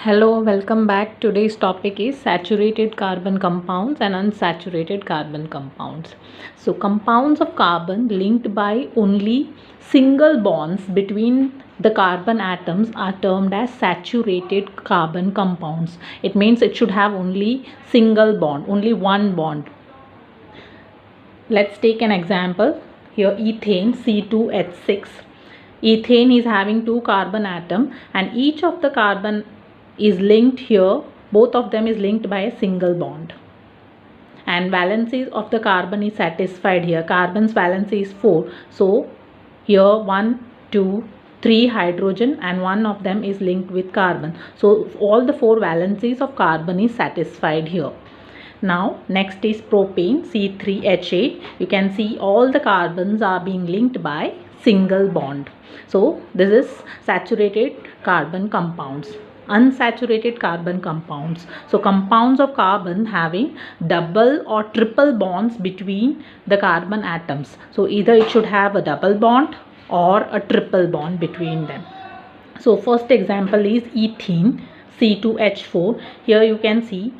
Hello, welcome back. Today's topic is saturated carbon compounds and unsaturated carbon compounds. So, compounds of carbon linked by only single bonds between the carbon atoms are termed as saturated carbon compounds. It means it should have only single bond, only one bond. Let's take an example. Here, ethane C2H6. Ethane is having two carbon atom and each of the carbon is linked here. Both of them is linked by a single bond. And valencies of the carbon is satisfied here. Carbon's valency is 4. So here 1, 2, 3 hydrogen and one of them is linked with carbon. So all the 4 valencies of carbon is satisfied here. Now next is propane C3H8. You can see all the carbons are being linked by single bond. So this is saturated carbon compounds. Unsaturated carbon compounds. So compounds of carbon having double or triple bonds between the carbon atoms. So either it should have a double bond or a triple bond between them. So first example is ethene C2H4. Here you can see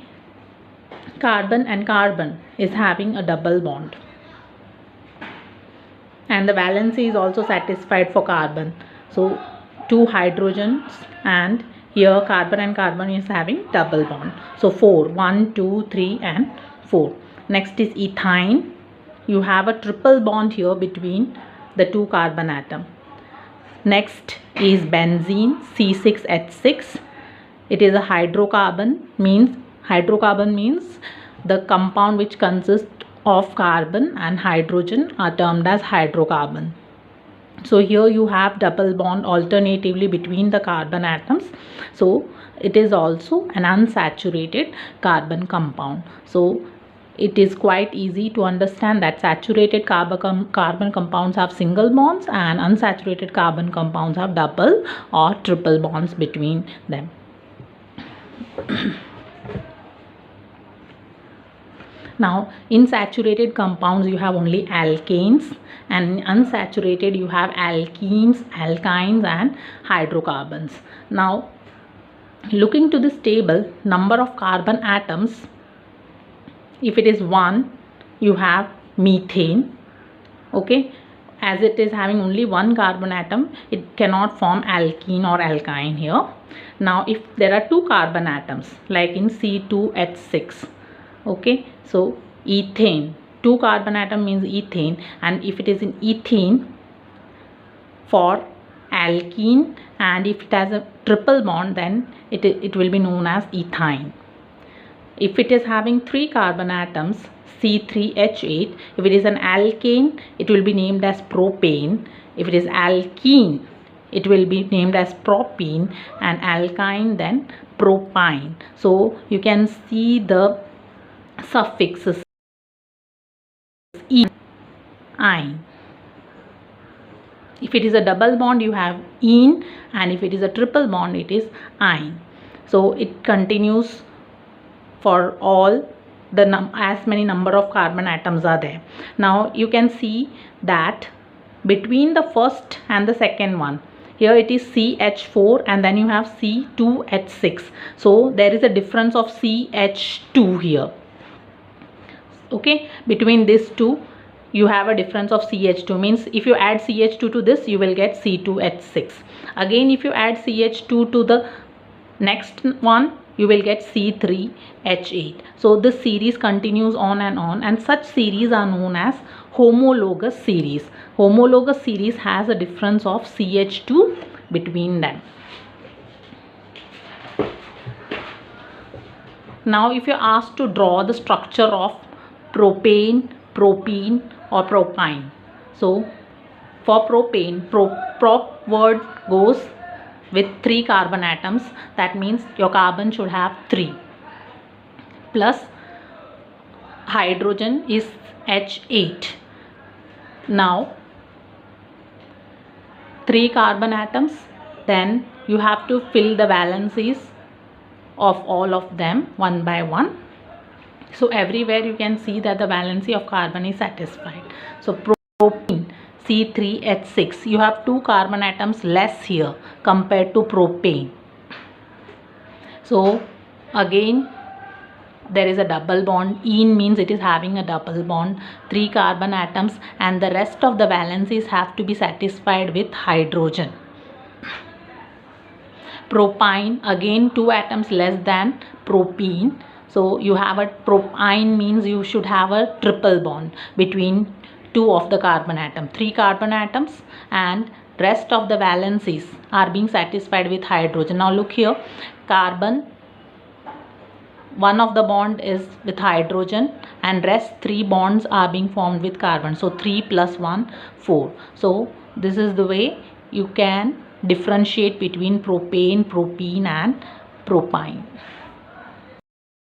carbon and carbon is having a double bond and the valency is also satisfied for carbon. So 2 hydrogens and here carbon and carbon is having double bond. So 4, 1, 2, 3 and 4. Next is ethyne. You have a triple bond here between the 2 carbon atom. Next is benzene C6H6. It is a hydrocarbon means the compound which consists of carbon and hydrogen are termed as hydrocarbon. So here you have double bond alternatively between the carbon atoms. So it is also an unsaturated carbon compound. So it is quite easy to understand that saturated carbon compounds have single bonds and unsaturated carbon compounds have double or triple bonds between them. Now in saturated compounds you have only alkanes and in unsaturated you have alkenes, alkynes and hydrocarbons. Now looking to this table, number of carbon atoms, if it is 1 you have methane. Okay, as it is having only one carbon atom it cannot form alkene or alkyne here. Now if there are 2 carbon atoms like in C2H6, okay, so ethane, 2 carbon atom means ethane, and if it is in ethene for alkene and if it has a triple bond then it will be known as ethyne. If it is having 3 carbon atoms C3H8, if it is an alkane it will be named as propane. If it is alkene it will be named as propyne, and alkyne then propyne. So you can see the suffixes ine. If it is a double bond you have ene, and if it is a triple bond it is ine. So it continues for all the as many number of carbon atoms are there. Now you can see that between the first and the second one, here it is CH4 and then you have C2H6. So there is a difference of CH2 here. Okay, between these two you have a difference of CH2, means if you add CH2 to this you will get C2H6. Again if you add CH2 to the next one you will get C3H8. So this series continues on, and such series are known as homologous series. Homologous series has a difference of CH2 between them. Now if you are asked to draw the structure of propane, propene or propyne. So for propane, prop word goes with 3 carbon atoms. That means your carbon should have 3 plus hydrogen is H8. Now 3 carbon atoms, then you have to fill the valencies of all of them one by one. So everywhere you can see that the valency of carbon is satisfied. So propene C3H6, you have 2 carbon atoms less here compared to propane. So again there is a double bond. Ene means it is having a double bond, 3 carbon atoms, and the rest of the valencies have to be satisfied with hydrogen. Propyne, again 2 atoms less than propene. So you have a propyne means you should have a triple bond between 2 of the carbon atom, 3 carbon atoms, and rest of the valencies are being satisfied with hydrogen. Now look here, carbon, one of the bond is with hydrogen and rest 3 bonds are being formed with carbon. So 3 plus 1, 4. So this is the way you can differentiate between propane, propene and propyne.